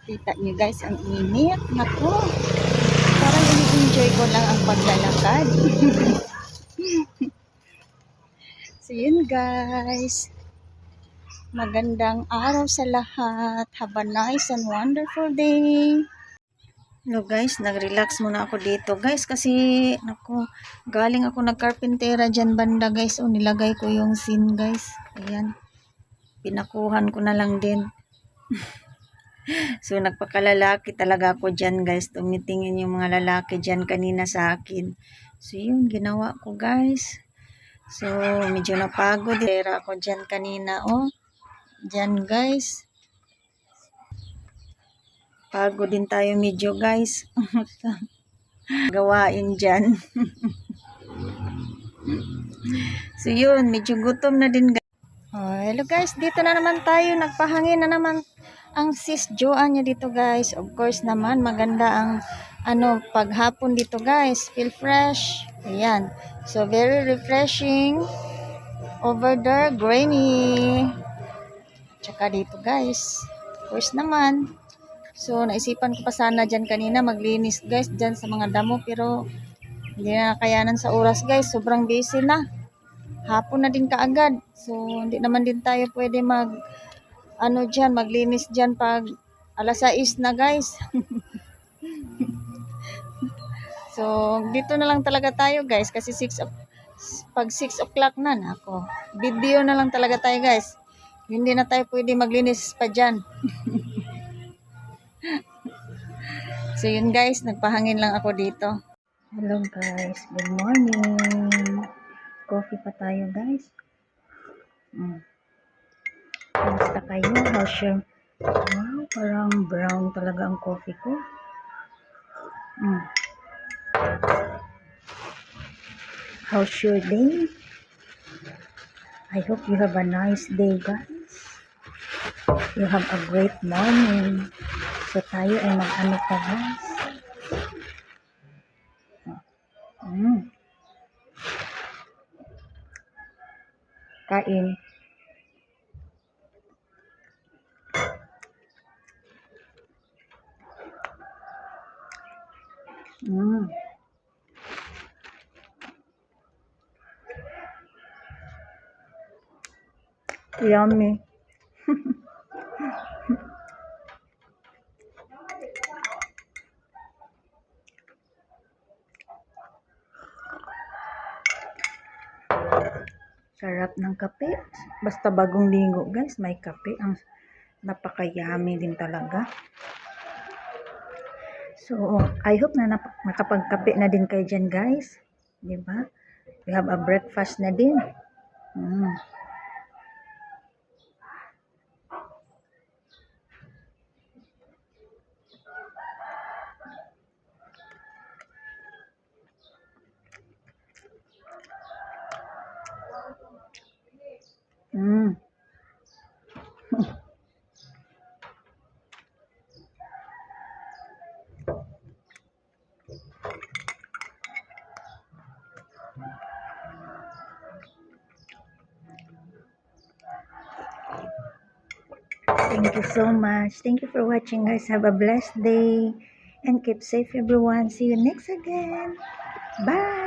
Kita nyo guys, ang init. Naku, parang ini-enjoy ko lang ang paglalakad. So yun guys, magandang araw sa lahat. Have a nice and wonderful day. Hello guys, nag-relax muna ako dito guys kasi naku, galing ako nagkarpintera dyan banda guys. O nilagay ko yung scene guys. Ayan, pinakuhan ko na lang din. So nagpakalalaki talaga ako dyan guys. Tumitingin yung mga lalaki dyan kanina sa akin. So yun, ginawa ko guys. So medyo napagod. Tera ako dyan kanina. Oh, dyan guys. Pagod din tayo medyo guys. Gawain dyan. So yun, medyo gutom na din guys. Oh, hello guys, dito na naman tayo. Nagpahangin na naman ang sis Joanne niya dito guys. Of course naman, maganda ang paghapon dito guys. Feel fresh. Ayan. So very refreshing. Over there, grainy. Tsaka dito guys. Of course naman. So naisipan ko pa sana dyan kanina maglinis guys dyan sa mga damo. Pero hindi na kakayanan sa oras guys. Sobrang busy na. Hapon na din kaagad. So hindi naman din tayo pwede maglinis dyan pag alas 6 na guys. So dito na lang talaga tayo guys kasi pag 6 o'clock na ako. Video na lang talaga tayo guys. Hindi na tayo pwede maglinis pa dyan. So yun guys, nagpahangin lang ako dito. Hello guys, good morning. Coffee pa tayo guys. Kamusta kayo? How's your... Wow, parang brown talaga ang coffee ko. How's your day? I hope you have a nice day guys. You have a great morning. So tayo ay mag-ano pa guys. Kain. Yummy. Sarap ng kape. Basta bagong ligo guys, may kape. Ang napaka-yummy din talaga. So, I hope na nakapagkape na din kayo dyan guys. Diba? We have a breakfast na din. Thank you so much. Thank you for watching guys. Have a blessed day and keep safe everyone. See you next again. Bye.